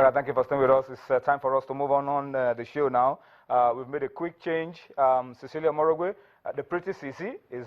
All right, thank you for staying with us. It's time for us to move on the show now. We've made a quick change. Cecilia Morogwe, the pretty Cici, is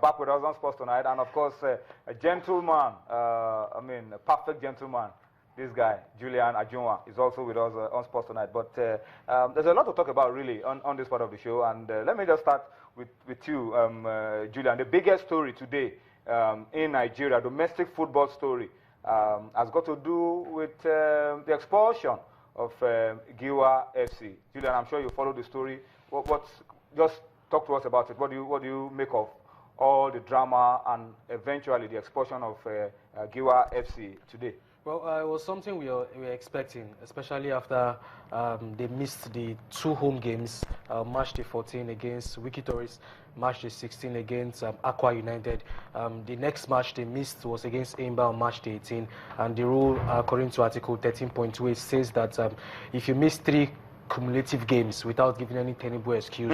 back with us on Sports Tonight. And of course, a gentleman, a perfect gentleman. This guy, Julian Ajunwa, is also with us on Sports Tonight. But there's a lot to talk about, really, on this part of the show. And let me just start with you, Julian. The biggest story today in Nigeria, domestic football story, has got to do with the expulsion of Giwa FC. Julian, I'm sure you follow the story. Just talk to us about it. What do you make of all the drama and eventually the expulsion of Giwa FC today? Well, it was something we were expecting, especially after they missed the 2 home games, March the 14 against Wiki Tourist, March the 16 against Aqua United. The next match they missed was against Aimba on March the 18, and the rule, according to Article 13.28, says that if you miss 3 cumulative games without giving any tenable excuse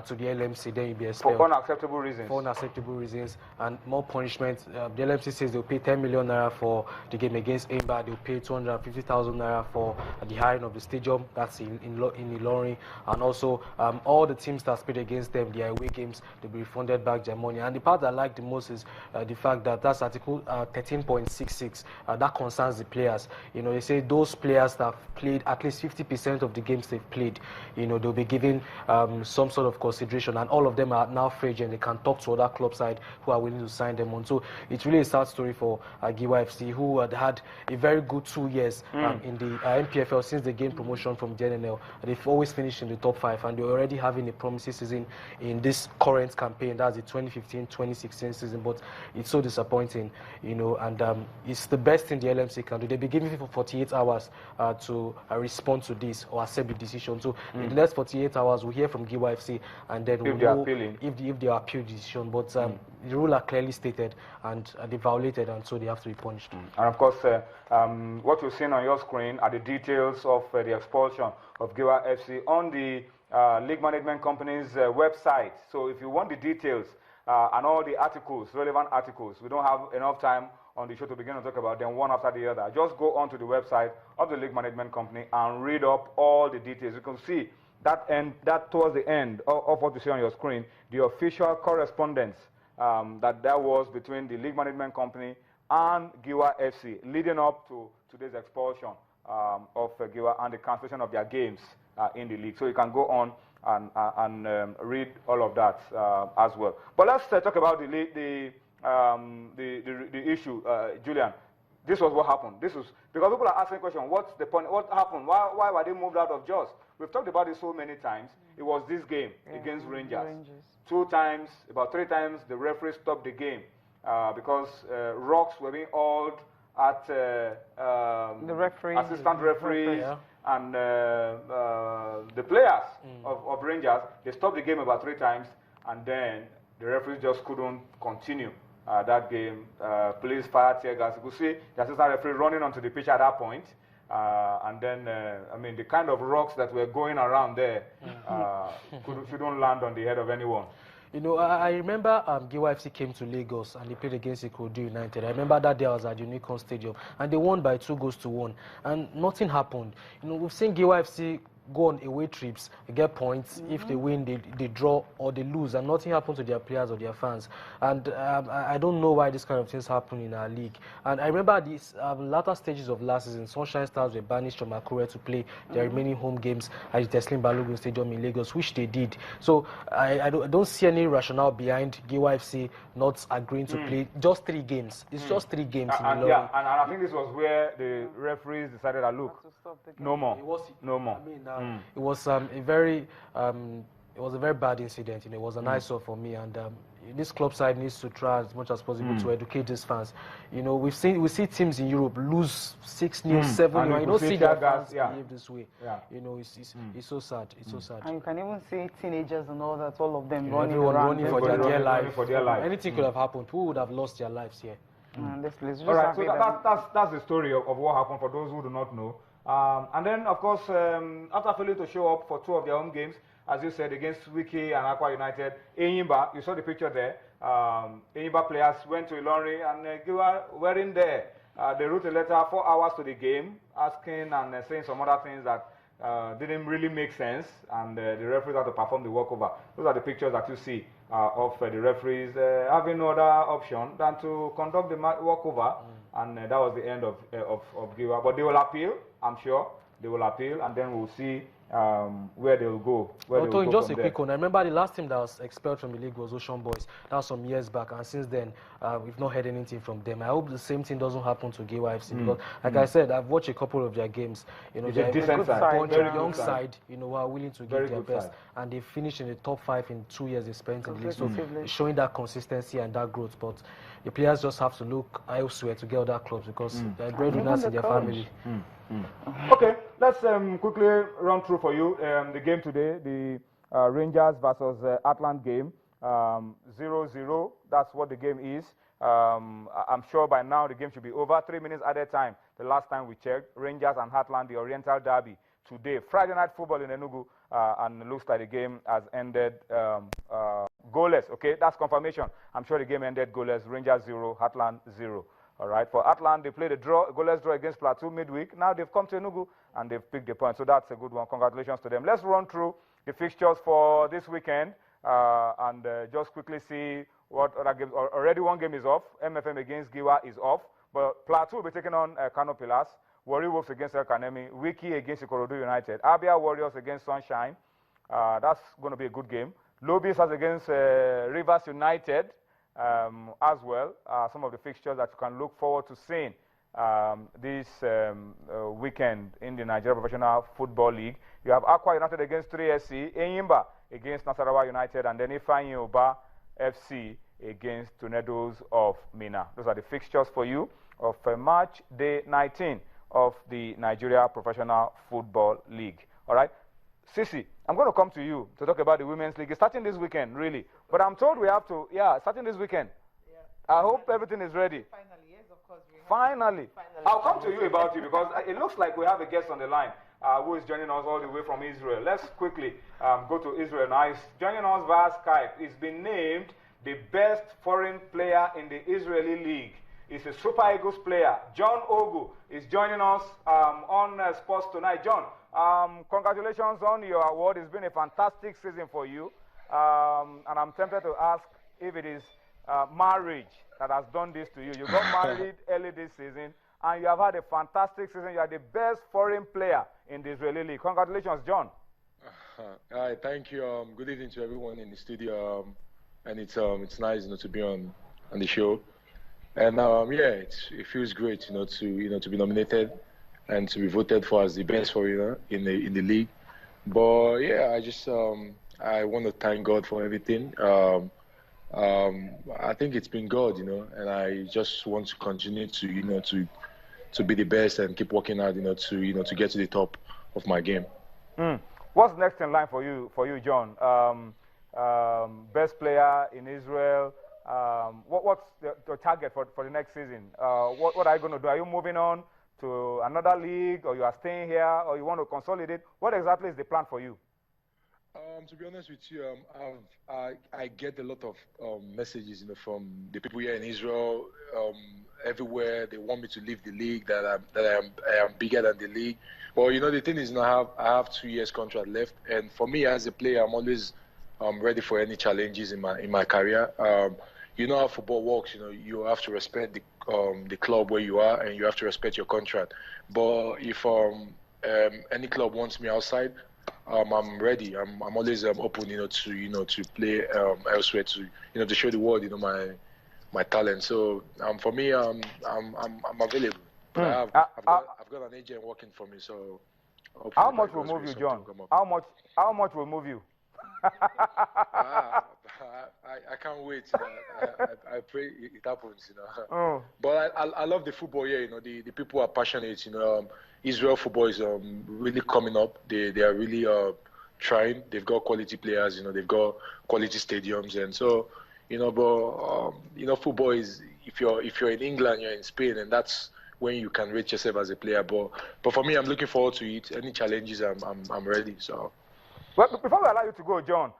to the LMC, then you'll be expelled. For unacceptable reasons. For unacceptable reasons and more punishment. The LMC says they'll pay 10 million naira for the game against Aimba. They'll pay 250,000 naira for the hiring of the stadium. That's in Ilorin. And also all the teams that played against them, their away games, they'll be refunded back their money. And the part I like the most is the fact that that's Article 13.66. That concerns the players. You know, they say those players that have played at least 50% of the games they've played, you know, they'll be given some sort of consideration, and all of them are now free agent. They can talk to other club side who are willing to sign them on. So it's really a sad story for Giwa FC, who had a very good 2 years in the NPFL since they gained promotion from the NNL. They've always finished in the top 5, and they're already having a promising season in this current campaign. That's the 2015-2016 season, but it's so disappointing, you know, and it's the best thing the LMC can do. They'll be giving for 48 hours to respond to this or accept the decision. So in the next 48 hours, we'll hear from Giwa FC, and then we'll know if they appeal the decision. But the rules are clearly stated, and they violated, and so they have to be punished. And of course, what you're seeing on your screen are the details of the expulsion of Giwa FC on the League Management Company's website. So if you want the details and all the articles, relevant articles, we don't have enough time on the show to begin to talk about them one after the other. Just go onto the website of the League Management Company and read up all the details. You can see that towards the end of what you see on your screen, the official correspondence that was between the League Management Company and Giwa FC leading up to today's expulsion of Giwa and the cancellation of their games in the league. So you can go on and read all of that as well. But let's talk about the issue, Julian. This was what happened. This was because people are asking the question, what's the point? What happened? Why were they moved out of Jos? We've talked about it so many times. It was this game against Rangers. 2 times, about 3 times, the referee stopped the game because rocks were being hauled at the assistant referees and the players of Rangers. They stopped the game about 3 times, and then the referees just couldn't continue that game. Police fired tear gas. You could see the assistant referee running onto the pitch at that point. And then, the kind of rocks that were going around there shouldn't land on the head of anyone. You know, I remember Giwa FC came to Lagos and they played against Ikorodu United. I remember that day I was at Unicon Stadium and they won by 2-1, and nothing happened. You know, we've seen Giwa FC go on away trips, get points. If they win, they draw, or they lose, and nothing happens to their players or their fans. And I don't know why this kind of things happen in our league. And I remember these latter stages of last season, Sunshine Stars were banished from Akure to play their remaining home games at the Teslim Balogun Stadium in Lagos, which they did. So I don't see any rationale behind Giwa FC not agreeing to play just 3 games. It's just 3 games in the and I think this was where the referees decided that, look, no more. No more. I mean, it was a very bad incident. You know, it was an eyesore for me, and this club side needs to try as much as possible to educate these fans. You know, we see teams in Europe lose 6-0, 7-0. You don't see their fans behave this way. You know, it's so sad. It's so sad. And you can even see teenagers and all that, all of them running everyone around. running for their life. Anything could have happened. People would have lost their lives here. This place. All right, so that's the story of what happened for those who do not know. And then, of course, after failing to show up for 2 of their home games, as you said, against Wiki and Aqua United, Enyimba, you saw the picture there. Enyimba players went to Ilorin and Giwa weren't there. they wrote a letter 4 hours to the game, asking and saying some other things that didn't really make sense, and the referees had to perform the walkover. Those are the pictures that you see of the referees having no other option than to conduct the walkover, and that was the end of Giwa. But they will appeal, I'm sure. They will appeal, and then we'll see where they will go. Just a quick one. I remember the last team that was expelled from the league was Ocean Boys. That was some years back, and since then, we've not heard anything from them. I hope the same thing doesn't happen to Giwa FC because, like I said, I've watched a couple of their games. You know, they're a decent side, very young side. You know, who are willing to give their best, side. and they finished in the top 5 in 2 years they spent in the league. So, showing that consistency and that growth, but the players just have to look elsewhere to get other clubs because they're breadwinners in their family. Okay, let's quickly run through for you the game today, the Rangers versus Atlant game, 0-0. That's what the game is. I'm sure by now the game should be over. 3 minutes added time. The last time we checked, Rangers and Atlant, the Oriental Derby today. Friday night football in Enugu, and it looks like the game has ended goalless. Okay, that's confirmation. I'm sure the game ended goalless. Rangers 0, Atlant 0. All right, for Atlant, they played a goalless draw against Plateau midweek. Now they've come to Enugu and they've picked the point. So that's a good one. Congratulations to them. Let's run through the fixtures for this weekend and just quickly see what other games. Already one game is off. MFM against Giwa is off. But Plateau will be taking on Kano Pillars. Warri Wolves against El Kanemi. Wiki against Ikorodu United. Abia Warriors against Sunshine. That's going to be a good game. Lobis against Rivers United. As well, some of the fixtures that you can look forward to seeing this weekend in the Nigeria Professional Football League. You have Aqua United against 3SC, Enyimba against Nasarawa United, and then Ifeanyi Uba FC against Tornadoes of Mina. Those are the fixtures for you of March day 19 of the Nigeria Professional Football League. All right? Sisi, I'm going to come to you to talk about the Women's League. It's starting this weekend, really. But I'm told we have to, starting this weekend. Yeah. I hope everything is ready. Finally, yes, of course. Finally. I'll come to you about it because it looks like we have a guest on the line who is joining us all the way from Israel. Let's quickly go to Israel now. He's joining us via Skype. He's been named the best foreign player in the Israeli league. He's a Super Eagles player. John Ogu is joining us on Sports Tonight. John, congratulations on your award. It's been a fantastic season for you. And I'm tempted to ask if it is marriage that has done this to you. You got married early this season, and you have had a fantastic season. You are the best foreign player in the Israeli league. Congratulations, John. Hi, thank you. Good evening to everyone in the studio. And it's nice, to be on the show. And it feels great, to be nominated and to be voted for as the best foreigner in the league. But I just I want to thank God for everything. I think it's been God, and I just want to continue to be the best and keep working hard, to get to the top of my game. What's next in line for you, John? Best player in Israel. What's the target for the next season? What are you going to do? Are you moving on to another league, or you are staying here, or you want to consolidate? What exactly is the plan for you? To be honest with you, I get a lot of messages, from the people here in Israel, everywhere. They want me to leave the league, that I am bigger than the league. Well, the thing is, I have 2 years contract left, and for me as a player, I'm always ready for any challenges in my career. You know how football works. You have to respect the club where you are, and you have to respect your contract. But if any club wants me outside, I'm ready. I'm always open, to play elsewhere, to show the world, my talent. So for me, I'm available. I've got an agent working for me. So how much will move you, John? How much will move you? I can't wait. I pray it happens, But I love the football here. The people are passionate. Israel football is really coming up. They are really trying. They've got quality players. They've got quality stadiums, and so but football is, if you're in England, you're in Spain, and that's when you can rate yourself as a player. But for me, I'm looking forward to it. Any challenges, I'm ready. So. Well, before we allow you to go, John,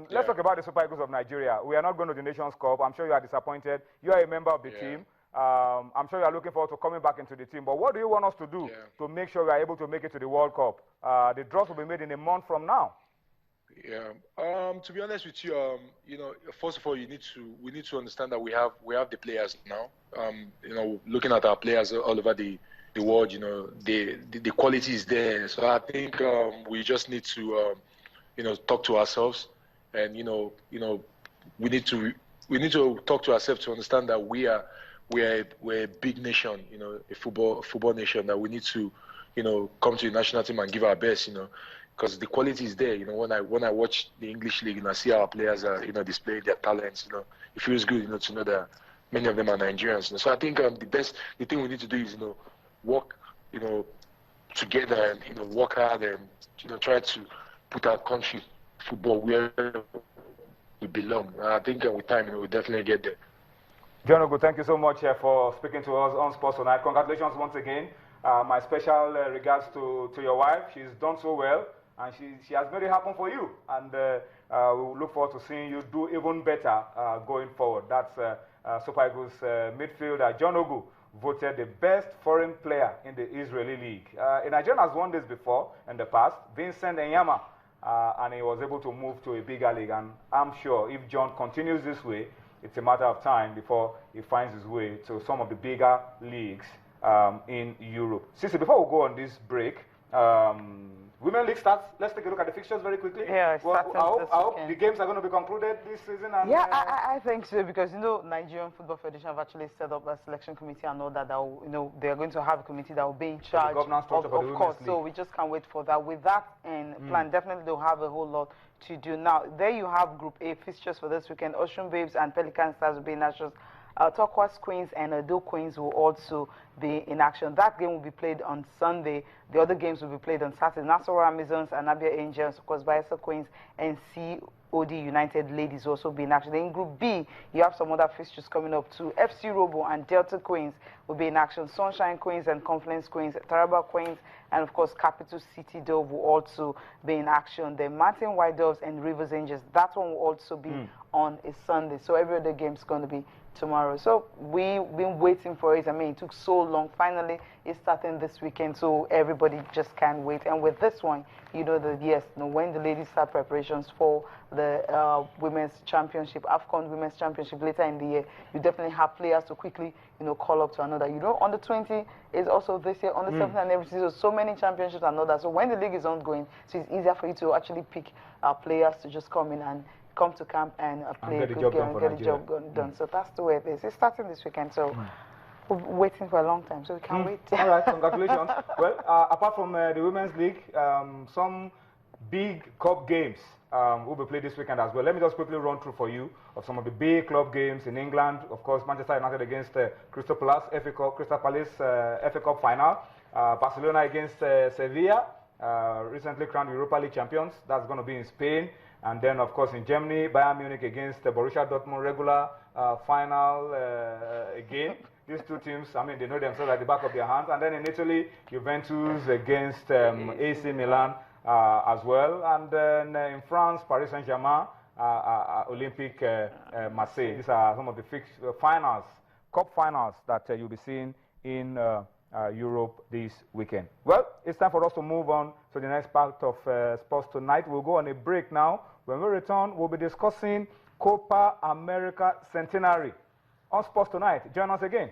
let's talk about the Super Eagles of Nigeria. We are not going to the Nations Cup. I'm sure you are disappointed. You are a member of the team. I'm sure you are looking forward to coming back into the team. But what do you want us to do to make sure we are able to make it to the World Cup? The draws will be made in a month from now. Yeah. To be honest with you, you know, first of all, we need to understand that we have the players now. You know, looking at our players all over the world, you know, the quality is there. So I think we just need to, you know, talk to ourselves, and you know, we need to talk to ourselves to understand that we're a big nation, you know, a football nation, that we need to, you know, come to the national team and give our best, you know, because the quality is there. You know, when I watch the English league and I see our players are, you know, displaying their talents, you know, it feels good, you know, to know that many of them are Nigerians. You know? So I think the thing we need to do is, you know, work, you know, together and, you know, work hard and, you know, try to put our country football where we belong. I think with time, you know, we'll definitely get there. John Ogu, thank you so much for speaking to us on Sports Tonight. Congratulations once again. My special regards to your wife. She's done so well, and she has made it happen for you. And we look forward to seeing you do even better going forward. That's Super Eagles midfielder John Ogu, voted the best foreign player in the Israeli league. Nigeria has won this before in the past, Vincent Enyama, and he was able to move to a bigger league. And I'm sure if John continues this way, it's a matter of time before he finds his way to some of the bigger leagues in Europe. Sissy, before we go on this break, Women League starts. Let's take a look at the fixtures very quickly. Yeah, I hope the games are going to be concluded this season. And, yeah, I think so, because, you know, Nigerian Football Federation have actually set up a selection committee and all that. That will, you know, they are going to have a committee that will be in charge. Of course, so we just can't wait for that. With that in plan, definitely they'll have a whole lot to do. Now, there you have Group A fixtures for this weekend. Ocean Babes and Pelican Stars will be in action. Turquoise Queens and Edo Queens will also be in action. That game will be played on Sunday. The other games will be played on Saturday. Nassau Amazons and Abia Angels, of course, Bayelsa Queens and COD United Ladies will also be in action. Then in Group B, you have some other fixtures coming up too. FC Robo and Delta Queens will be in action. Sunshine Queens and Confluence Queens, Taraba Queens, and of course Capital City Dove will also be in action. Then Martin White Doves and Rivers Angels, that one will also be on a Sunday. So every other game is going to be tomorrow. So we've been waiting for it. I mean, it took so long. Finally, it's starting this weekend, so everybody just can't wait. And with this one, you know that, yes, you know, when the ladies start preparations for the Women's Championship, AFCON Women's Championship later in the year, you definitely have players to quickly, you know, call up to another. You know, under 20 is also this year, under 17 and everything. So many championships and all that. So when the league is ongoing, so it's easier for you to actually pick players to just come in and come to camp and play a good game and get the job done. So that's the way it is. It's starting this weekend, so we're waiting for a long time, so we can't wait. All right, congratulations. Well, apart from the Women's League, some big cup games will be played this weekend as well. Let me just quickly run through for you of some of the big club games in England. Of course, Manchester United against Crystal Palace FA Cup final. Barcelona against Sevilla, recently crowned Europa League champions. That's going to be in Spain. And then, of course, in Germany, Bayern Munich against Borussia Dortmund, regular final again. These two teams, I mean, they know themselves at the back of their hands. And then in Italy, Juventus against AC Milan as well. And then in France, Paris Saint-Germain, Olympique Marseille. These are some of the finals, cup finals that you'll be seeing in Europe this weekend. Well, it's time for us to move on to the next part of Sports Tonight. We'll go on a break now. When we return, we'll be discussing Copa America Centenary on Sports Tonight. Join us again.